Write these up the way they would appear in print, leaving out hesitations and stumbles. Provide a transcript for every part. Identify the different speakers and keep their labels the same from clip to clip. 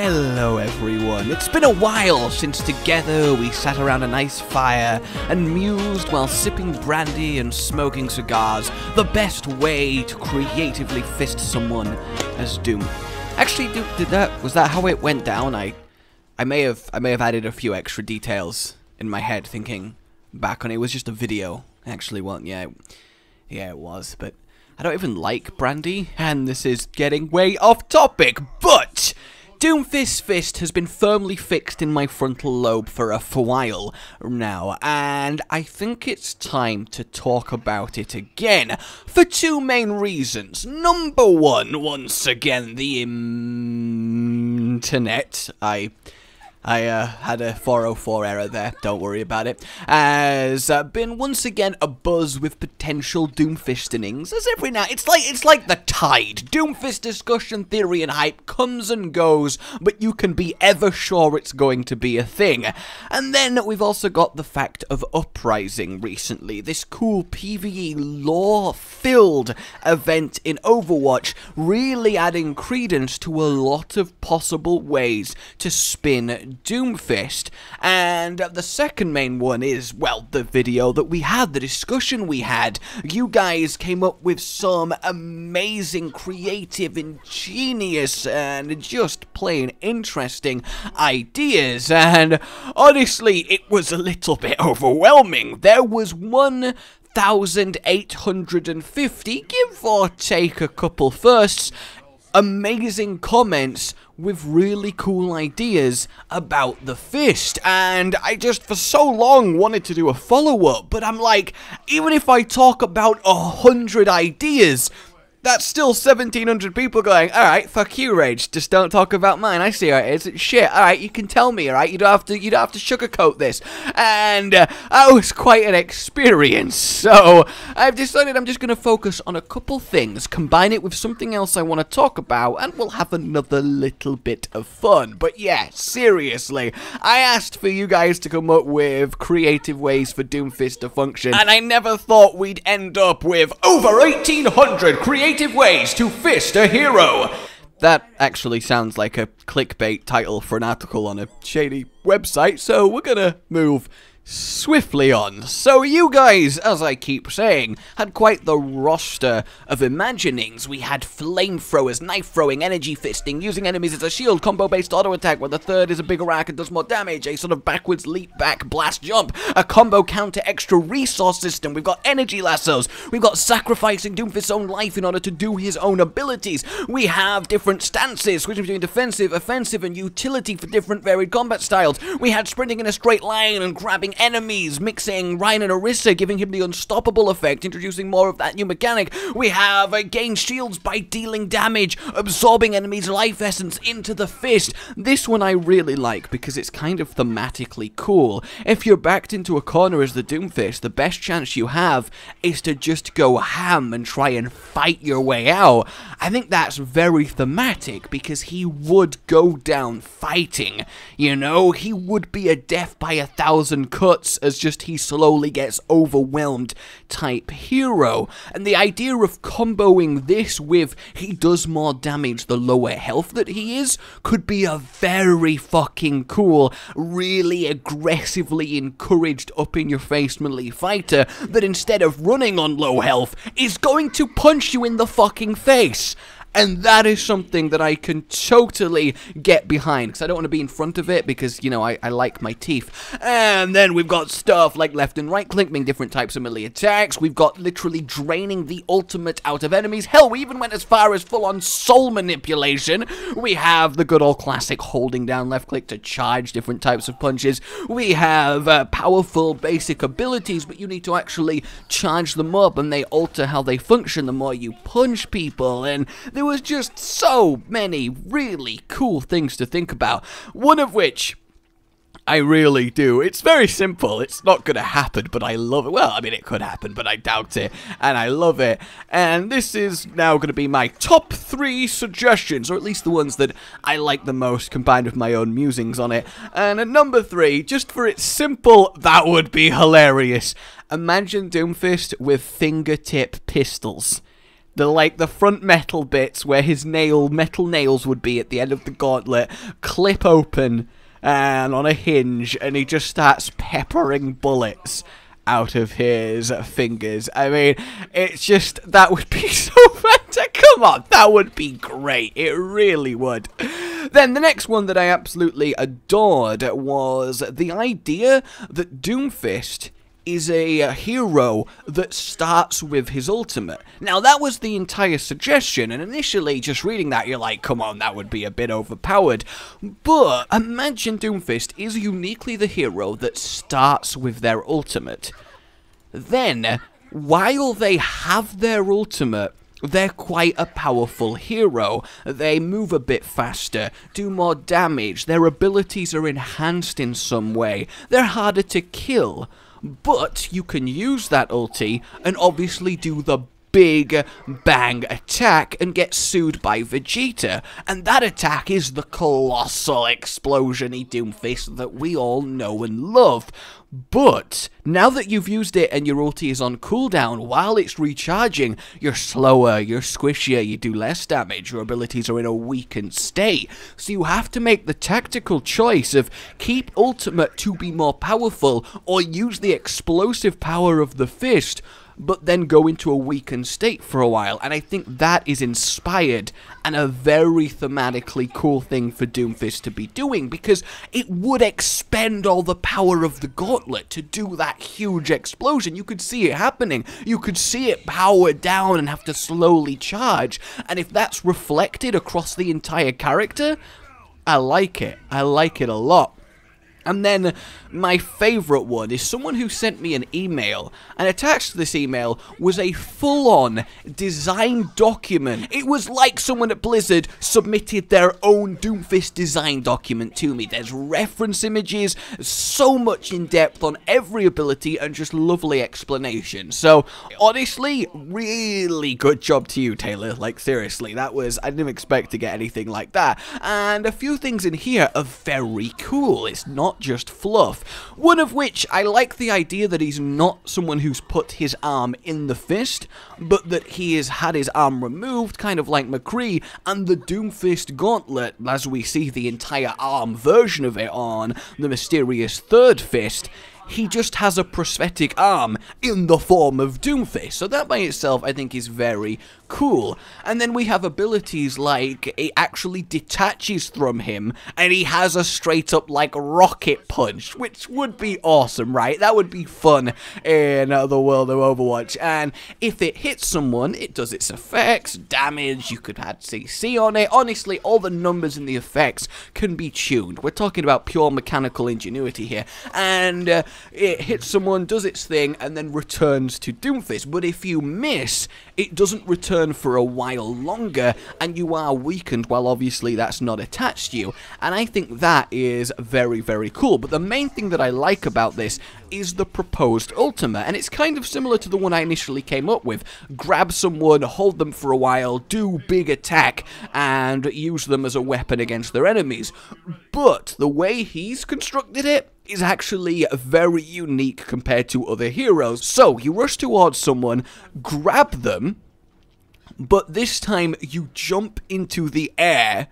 Speaker 1: Hello everyone, it's been a while since together we sat around a nice fire and mused while sipping brandy and smoking cigars, the best way to creatively fist someone as Doom. Actually, was that how it went down? I may have added a few extra details in my head thinking back on it. It was just a video. Actually, well, yeah, it was, but I don't even like brandy, and this is getting way off topic, but Doomfist's fist has been firmly fixed in my frontal lobe for a while now, and I think it's time to talk about it again, for two main reasons. Number one, once again, the internet. I had a 404 error there, don't worry about it, has been once again abuzz with potential Doomfistingings, as every now, it's like the tide. Doomfist discussion, theory, and hype comes and goes, but you can be ever sure it's going to be a thing. And then we've also got the fact of Uprising recently, this cool PvE lore-filled event in Overwatch, really adding credence to a lot of possible ways to spin Doomfist. And the second main one is, well, the video that we had, the discussion we had. You guys came up with some amazing, creative, ingenious, and just plain interesting ideas, and honestly, it was a little bit overwhelming. There was 1,850, give or take a couple firsts, amazing comments with really cool ideas about the fist, and I just for so long wanted to do a follow-up, but I'm like, even if I talk about 100 ideas, that's still 1,700 people going, alright, fuck you, Rage, just don't talk about mine, I see how it is, it's shit, alright, you can tell me, alright, you don't have to sugarcoat this, and that was quite an experience, so I've decided I'm just going to focus on a couple things, combine it with something else I want to talk about, and we'll have another little bit of fun. But yeah, seriously, I asked for you guys to come up with creative ways for Doomfist to function, and I never thought we'd end up with over 1,800 creative ways to fist a hero. That actually sounds like a clickbait title for an article on a shady website, so we're gonna move swiftly on. So you guys, as I keep saying, had quite the roster of imaginings. We had flamethrowers, knife throwing, energy fisting, using enemies as a shield, combo based auto attack where the third is a bigger rack and does more damage, a sort of backwards leap back blast jump, a combo counter extra resource system. We've got energy lassos, we've got sacrificing Doomfist's own life in order to do his own abilities, we have different stances switching between defensive, offensive, and utility for different varied combat styles. We had sprinting in a straight line and grabbing enemies, mixing Ryan and Orisa, giving him the unstoppable effect, introducing more of that new mechanic. We have gain shields by dealing damage, absorbing enemies' life essence into the fist. This one I really like because it's kind of thematically cool. If you're backed into a corner as the Doomfist, the best chance you have is to just go ham and try and fight your way out. I think that's very thematic because he would go down fighting, you know? He would be a death by 1,000 cuts as just he slowly gets overwhelmed type hero. And the idea of comboing this with he does more damage the lower health that he is could be a very fucking cool, really aggressively encouraged up in your face melee fighter that instead of running on low health is going to punch you in the fucking face. And that is something that I can totally get behind, because I don't want to be in front of it, because, you know, I like my teeth. And then we've got stuff like left and right clicking, different types of melee attacks. We've got literally draining the ultimate out of enemies. Hell, we even went as far as full-on soul manipulation. We have the good old classic holding down left click to charge different types of punches. We have powerful basic abilities, but you need to actually charge them up, and they alter how they function the more you punch people. And there was just so many really cool things to think about, one of which I really do. It's very simple. It's not going to happen, but I love it. Well, I mean, it could happen, but I doubt it, and I love it. And this is now going to be my top 3 suggestions, or at least the ones that I like the most, combined with my own musings on it. And at number 3, just for its simple, that would be hilarious. Imagine Doomfist with fingertip pistols. the front metal bits where his metal nails would be at the end of the gauntlet clip open and on a hinge, and he just starts peppering bullets out of his fingers. I mean, it's just, that would be so fantastic. Come on, that would be great. It really would. Then the next one that I absolutely adored was the idea that Doomfist is a hero that starts with his ultimate. Now, that was the entire suggestion, and initially, just reading that, you're like, come on, that would be a bit overpowered. But imagine Doomfist is uniquely the hero that starts with their ultimate. Then, while they have their ultimate, they're quite a powerful hero. They move a bit faster, do more damage, their abilities are enhanced in some way, they're harder to kill. But you can use that ulti and obviously do the big bang attack and get sued by Vegeta. And that attack is the colossal explosion-y Doomfist that we all know and love. But now that you've used it and your ulti is on cooldown while it's recharging, you're slower, you're squishier, you do less damage, your abilities are in a weakened state. So you have to make the tactical choice of keep ultimate to be more powerful or use the explosive power of the fist, but then go into a weakened state for a while. And I think that is inspired and a very thematically cool thing for Doomfist to be doing, because it would expend all the power of the gauntlet to do that huge explosion. You could see it happening. You could see it power down and have to slowly charge. And if that's reflected across the entire character, I like it. I like it a lot. And then my favourite one is someone who sent me an email, and attached to this email was a full-on design document. It was like someone at Blizzard submitted their own Doomfist design document to me. There's reference images, so much in depth on every ability, and just lovely explanation. So, honestly, really good job to you, Taylor. Like, seriously, that was, I didn't expect to get anything like that. And a few things in here are very cool. It's not just fluff. One of which, I like the idea that he's not someone who's put his arm in the fist, but that he has had his arm removed, kind of like McCree, and the Doomfist gauntlet, as we see the entire arm version of it on the mysterious third fist, he just has a prosthetic arm in the form of Doomfist. So that by itself, I think, is very cool. And then we have abilities like it actually detaches from him, and he has a straight up like rocket punch, which would be awesome, right? That would be fun in the world of Overwatch. And if it hits someone, it does its effects, damage, you could add CC on it. Honestly, all the numbers in the effects can be tuned. We're talking about pure mechanical ingenuity here. And it hits someone, does its thing, and then returns to Doomfist. But if you miss, it doesn't return for a while longer, and you are weakened while obviously that's not attached to you. And I think that is very, very cool. But the main thing that I like about this is the proposed ultimate, and it's kind of similar to the one I initially came up with. Grab someone, hold them for a while, do big attack, and use them as a weapon against their enemies. But the way he's constructed it is actually very unique compared to other heroes. So, you rush towards someone, grab them, but this time you jump into the air,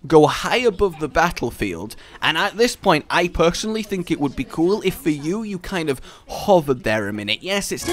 Speaker 1: go high above the battlefield, and at this point, I personally think it would be cool if for you, you kind of hovered there a minute. Yes, it's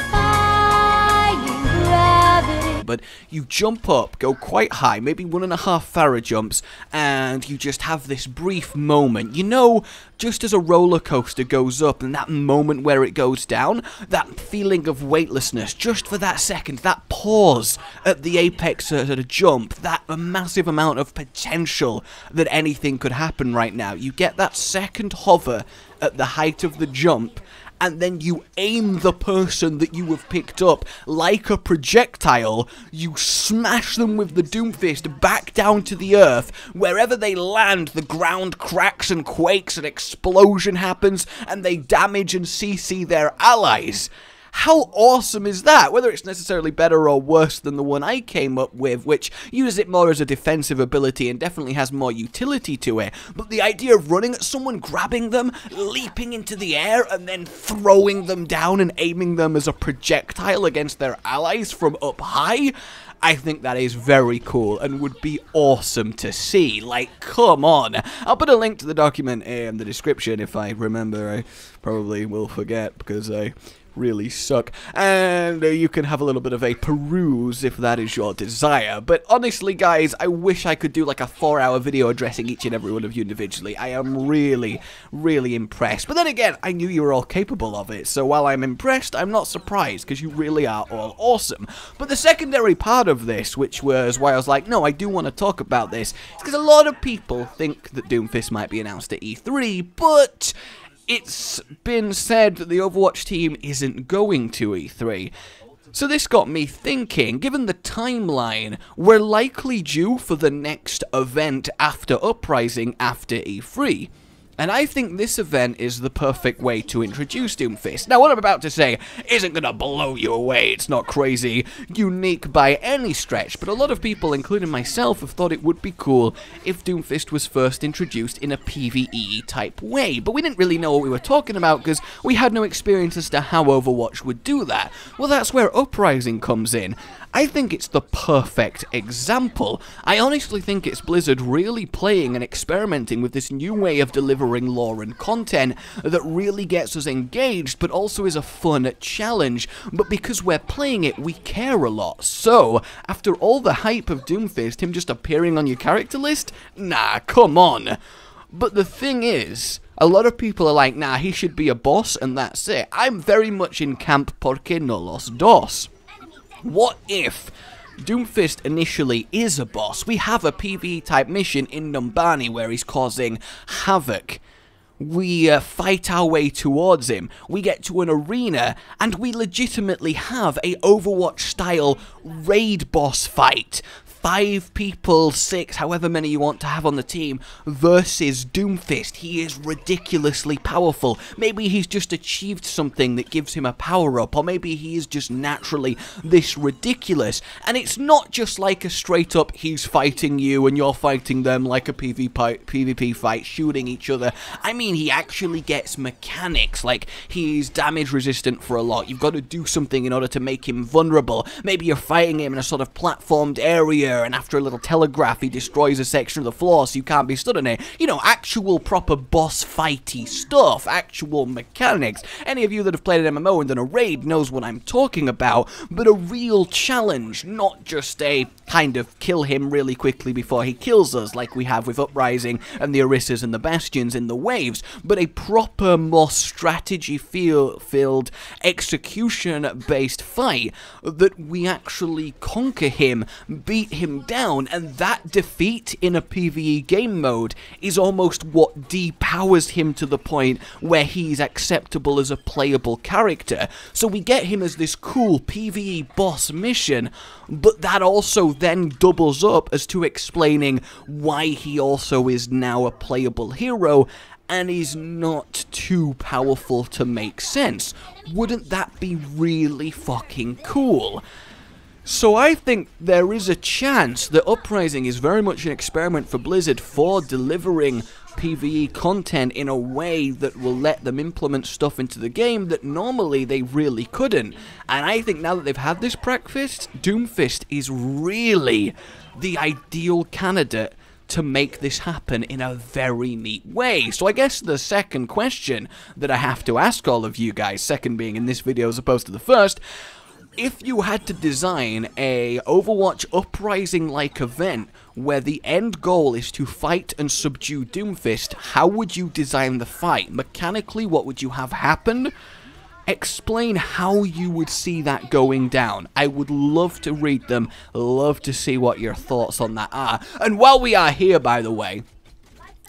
Speaker 1: but you jump up, go quite high, maybe 1.5 Farah jumps, and you just have this brief moment. You know, just as a roller coaster goes up, and that moment where it goes down, that feeling of weightlessness, just for that second, that pause at the apex at a jump, that massive amount of potential that anything could happen right now. You get that second hover at the height of the jump, and then you aim the person that you have picked up like a projectile, you smash them with the Doomfist back down to the earth. Wherever they land, the ground cracks and quakes, an explosion happens, and they damage and CC their allies. How awesome is that? Whether it's necessarily better or worse than the one I came up with, which uses it more as a defensive ability and definitely has more utility to it, but the idea of running at someone, grabbing them, leaping into the air, and then throwing them down and aiming them as a projectile against their allies from up high, I think that is very cool and would be awesome to see. Like, come on. I'll put a link to the document in the description if I remember. I probably will forget because I really suck, and you can have a little bit of a peruse if that is your desire. But honestly, guys, I wish I could do like a 4-hour video addressing each and every one of you individually. I am really impressed. But then again, I knew you were all capable of it, so while I'm impressed, I'm not surprised, because you really are all awesome. But the secondary part of this, which was why I was like, no, I do want to talk about this, is because a lot of people think that Doomfist might be announced at E3, but it's been said that the Overwatch team isn't going to E3. So this got me thinking, given the timeline, we're likely due for the next event after Uprising after E3. And I think this event is the perfect way to introduce Doomfist. Now, what I'm about to say isn't going to blow you away. It's not crazy unique by any stretch, but a lot of people, including myself, have thought it would be cool if Doomfist was first introduced in a PvE type way. But we didn't really know what we were talking about because we had no experience as to how Overwatch would do that. Well, that's where Uprising comes in. I think it's the perfect example. I honestly think it's Blizzard really playing and experimenting with this new way of delivering lore and content that really gets us engaged, but also is a fun challenge. But because we're playing it, we care a lot. So, after all the hype of Doomfist, him just appearing on your character list? Nah, come on. But the thing is, a lot of people are like, nah, he should be a boss and that's it. I'm very much in camp porque no los dos. What if Doomfist initially is a boss? We have a PvE type mission in Numbani where he's causing havoc. We fight our way towards him. We get to an arena and we legitimately have a Overwatch style raid boss fight. 5 people, 6, however many you want to have on the team, versus Doomfist. He is ridiculously powerful. Maybe he's just achieved something that gives him a power-up, or maybe he is just naturally this ridiculous. And it's not just like a straight-up, he's fighting you and you're fighting them like a PvP fight, shooting each other. I mean, he actually gets mechanics, like he's damage resistant for a lot. You've got to do something in order to make him vulnerable. Maybe you're fighting him in a sort of platformed area, and after a little telegraph he destroys a section of the floor so you can't be stood on it. You know, actual proper boss fighty stuff, actual mechanics. Any of you that have played an MMO and done a raid knows what I'm talking about, but a real challenge, not just a kind of kill him really quickly before he kills us like we have with Uprising and the Orissas and the Bastions in the waves, but a proper, more strategy-filled, execution-based fight that we actually conquer him, beat him down, and that defeat in a PvE game mode is almost what depowers him to the point where he's acceptable as a playable character. So we get him as this cool PvE boss mission, but that also then doubles up as to explaining why he also is now a playable hero and is not too powerful to make sense. Wouldn't that be really fucking cool? So I think there is a chance that Uprising is very much an experiment for Blizzard for delivering PvE content in a way that will let them implement stuff into the game that normally they really couldn't. And I think now that they've had this practice, Doomfist is really the ideal candidate to make this happen in a very neat way. So I guess the second question that I have to ask all of you guys, second being in this video as opposed to the first, if you had to design a Overwatch Uprising-like event where the end goal is to fight and subdue Doomfist, how would you design the fight? Mechanically, what would you have happen? Explain how you would see that going down. I would love to read them, love to see what your thoughts on that are. And while we are here, by the way,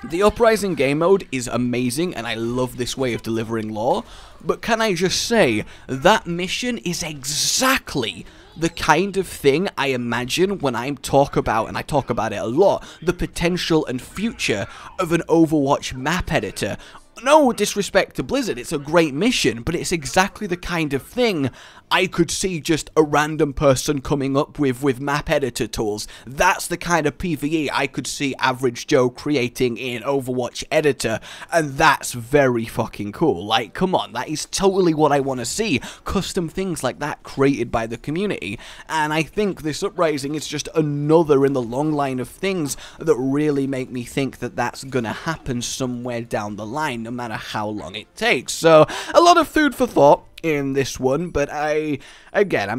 Speaker 1: the Uprising game mode is amazing, and I love this way of delivering lore, but can I just say, that mission is exactly the kind of thing I imagine when I talk about, and I talk about it a lot, the potential and future of an Overwatch map editor. no disrespect to Blizzard, it's a great mission, but it's exactly the kind of thing I could see just a random person coming up with map editor tools. That's the kind of PvE I could see Average Joe creating in Overwatch editor, and that's very fucking cool. Like, come on, that is totally what I want to see. Custom things like that created by the community, and I think this uprising is just another in the long line of things that really make me think that that's gonna happen somewhere down the line, no matter how long it takes. So, a lot of food for thought in this one, but I'm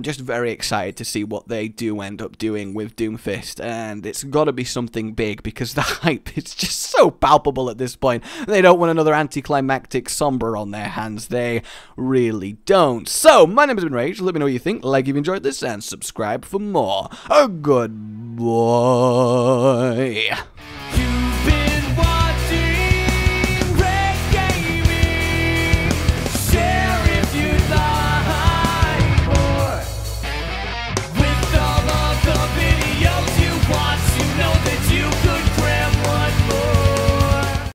Speaker 1: just very excited to see what they do end up doing with Doomfist, and it's gotta be something big, because the hype is just so palpable at this point. They don't want another anticlimactic Somber on their hands, they really don't. So, my name has been Rage, let me know what you think, like if you enjoyed this, and subscribe for more. Oh, good boy.